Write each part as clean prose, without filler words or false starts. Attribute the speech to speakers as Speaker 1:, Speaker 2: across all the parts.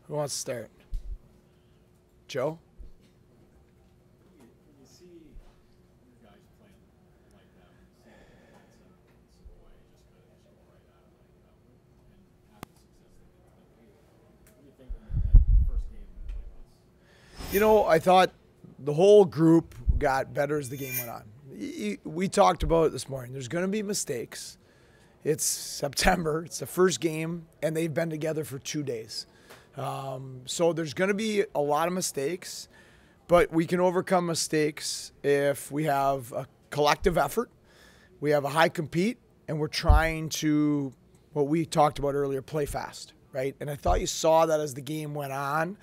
Speaker 1: Who wants to start? Joe?
Speaker 2: When you see your guys playing like that, when you see the mindset gets away, just go right at it like that, and have the success that they what do you think when that first game in the playoffs?
Speaker 1: I thought the whole group got better as the game went on. We talked about it this morning. There's going to be mistakes. It's September. It's the first game, and they've been together for 2 days. So there's going to be a lot of mistakes, but we can overcome mistakes if we have a collective effort, we have a high compete, and we're trying to, what we talked about earlier, play fast, right? And I thought you saw that as the game went on.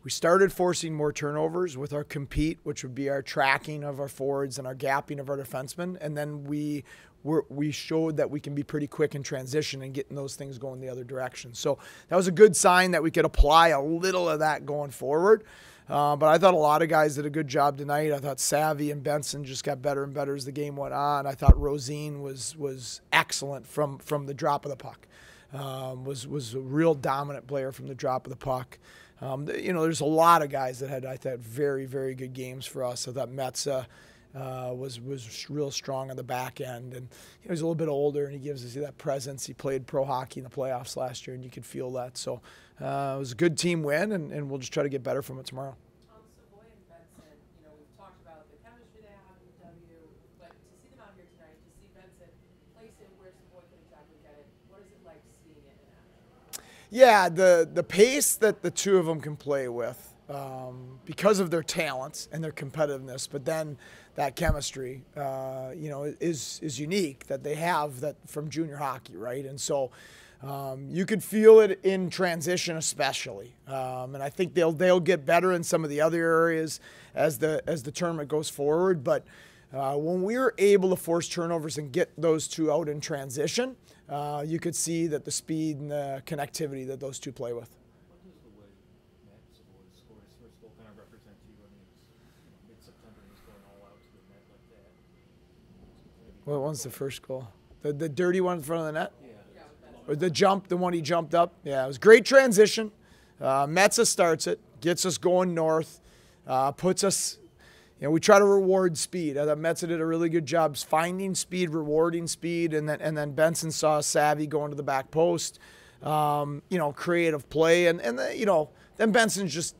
Speaker 1: We started forcing more turnovers with our compete, which would be our tracking of our forwards and our gapping of our defensemen, and then we showed that we can be pretty quick in transition and getting those things going the other direction. So that was a good sign that we could apply a little of that going forward. But I thought a lot of guys did a good job tonight. I thought Savvy and Benson just got better and better as the game went on. I thought Rosine was excellent from the drop of the puck. Was a real dominant player from the drop of the puck. There's a lot of guys that had, I thought, very, very good games for us. I thought Metza was real strong on the back end, and he's a little bit older, and he gives us that presence. He played pro hockey in the playoffs last year, and you could feel that. So it was a good team win, and we'll just try to get better from it tomorrow.
Speaker 3: Savoy and Benson, we've talked about the chemistry they have in the W, but to see them out here tonight, to see Benson place it where Savoy can exactly get it, what is it like seeing it in action?
Speaker 1: Yeah, the pace that the two of them can play with, because of their talents and their competitiveness, but then that chemistry, is unique that they have that from junior hockey, right? And so you could feel it in transition, especially, and I think they'll get better in some of the other areas as the tournament goes forward. But when we were able to force turnovers and get those two out in transition, you could see that the speed and the connectivity that those two play with.
Speaker 2: What does the way Matt Savoy scored his first goal kind of represent to you? I mean, it's mid-September and he's going all out to the net like that.
Speaker 1: What one's the first goal? The dirty one in front of the net?
Speaker 2: Yeah.
Speaker 1: Or the one he jumped up? Yeah, it was great transition. Metza starts it, gets us going north, puts us, we try to reward speed. I thought Metza did a really good job finding speed, rewarding speed, and then Benson saw Savvy going to the back post, creative play. And then Benson's just,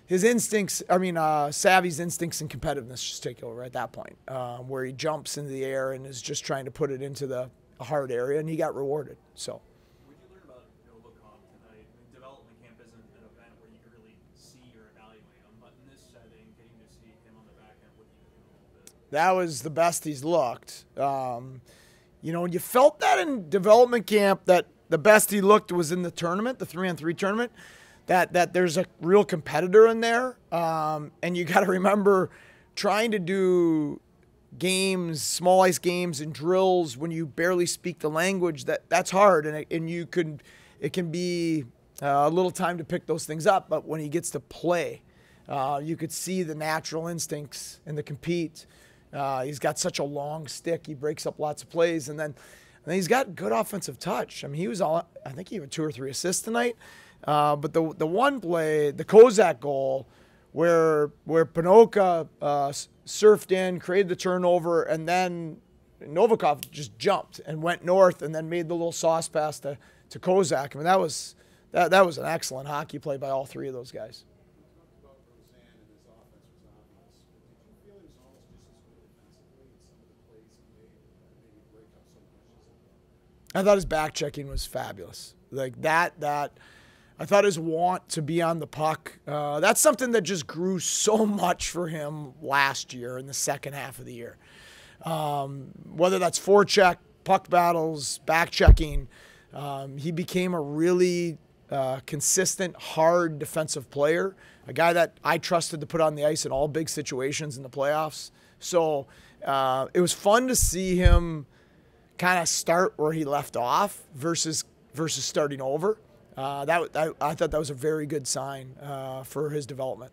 Speaker 1: his instincts, Savvy's instincts and competitiveness just take over at that point, where he jumps into the air and is just trying to put it into the hard area, and he got rewarded. So.
Speaker 4: What did you learn about Novikov tonight? Development camp isn't an event where you can really see or evaluate him, but in this setting, getting to see him on the back end with you a little bit.
Speaker 1: That was the best he's looked. You felt that in development camp that the best he looked was in the tournament, the 3-on-3 tournament, that there's a real competitor in there. And you got to remember trying to do games, small ice games and drills when you barely speak the language, that's hard. And it can be a little time to pick those things up. But when he gets to play, you could see the natural instincts and the compete. He's got such a long stick. He breaks up lots of plays. And then he's got good offensive touch. I mean, I think he had 2 or 3 assists tonight. But the one play, the Kozak goal, where Panoka surfed in, created the turnover, and then Novikov just jumped and went north and then made the little sauce pass to Kozak. I mean, that was an excellent hockey play by all 3 of those guys. I thought his back checking was fabulous. Like that I thought his want to be on the puck, that's something that just grew so much for him last year in the second half of the year. Whether that's forecheck, puck battles, back checking, he became a really consistent, hard defensive player, a guy that I trusted to put on the ice in all big situations in the playoffs. So it was fun to see him kind of start where he left off versus starting over. I thought that was a very good sign for his development.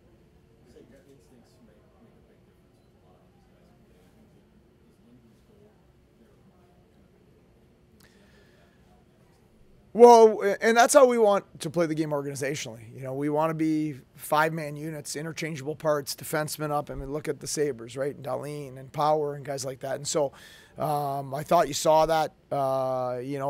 Speaker 1: Well, and that's how we want to play the game organizationally. You know, we want to be 5-man units, interchangeable parts, defensemen up. I mean, look at the Sabres, right? And Darlene and Power and guys like that. And so I thought you saw that, Novikov,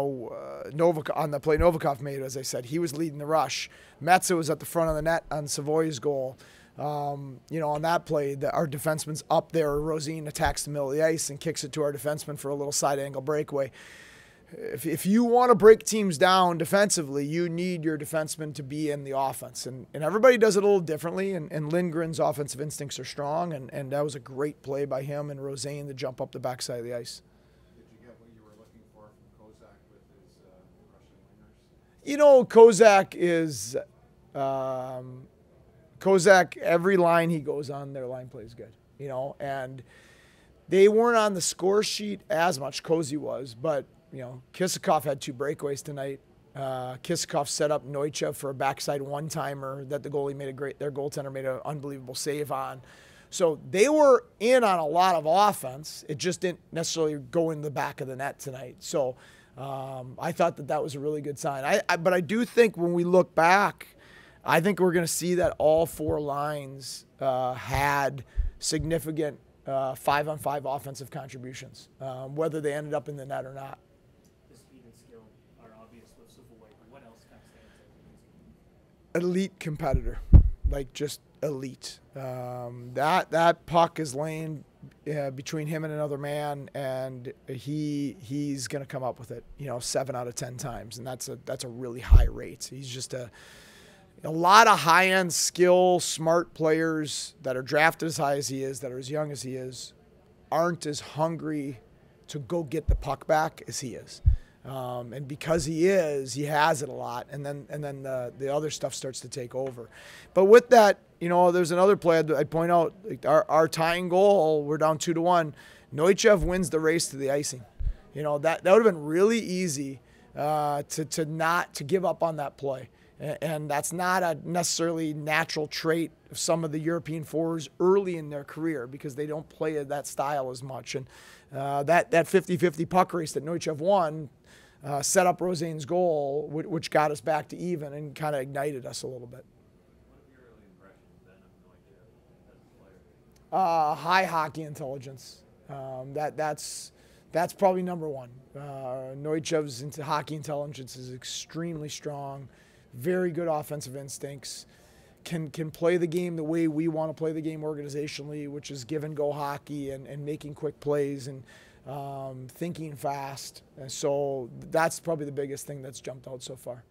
Speaker 1: on the play Novikov made, as I said, he was leading the rush. Metza was at the front of the net on Savoy's goal. On that play, our defenseman's up there. Rosine attacks the middle of the ice and kicks it to our defenseman for a little side angle breakaway. If you want to break teams down defensively, you need your defenseman to be in the offense. And everybody does it a little differently, and Lindgren's offensive instincts are strong, and that was a great play by him and Rosane to jump up the backside of the ice.
Speaker 2: Did you get what you were looking for from Kozak with his Russian wingers?
Speaker 1: Kozak is Kozak, every line he goes on, their line plays good, and they weren't on the score sheet as much. Cozy was, but Kisakov had 2 breakaways tonight. Kisakov set up Neuchev for a backside one-timer that their goaltender made an unbelievable save on. So they were in on a lot of offense. It just didn't necessarily go in the back of the net tonight. So I thought that was a really good sign. But I do think when we look back, I think we're going to see that all 4 lines had significant 5-on-5 offensive contributions, whether they ended up in the net or not.
Speaker 4: The speed and skill are obvious with Savoy. What else kind of stands out?
Speaker 1: Elite competitor, like just elite. That puck is laying between him and another man, and he's going to come up with it, 7 out of 10 times, and that's a really high rate. He's just a lot of high-end skill, smart players that are drafted as high as he is, that are as young as he is, aren't as hungry to go get the puck back as he is. And because he has it a lot, and then the other stuff starts to take over. But with that, there's another play I'd point out. Like our tying goal, we're down 2-1. Neuchev wins the race to the icing. That would have been really easy to give up on that play. And that's not a necessarily natural trait of some of the European forwards early in their career, because they don't play that style as much. And that 50-50 puck race that Neuchev won set up Rosane's goal, which got us back to even and kind of ignited us a little bit.
Speaker 2: What have your early impressions been of Neuchev as a player?
Speaker 1: High hockey intelligence. That's probably number one. Neuchev's hockey intelligence is extremely strong. Very good offensive instincts, can play the game the way we want to play the game organizationally, which is give and go hockey and making quick plays and thinking fast. And so that's probably the biggest thing that's jumped out so far.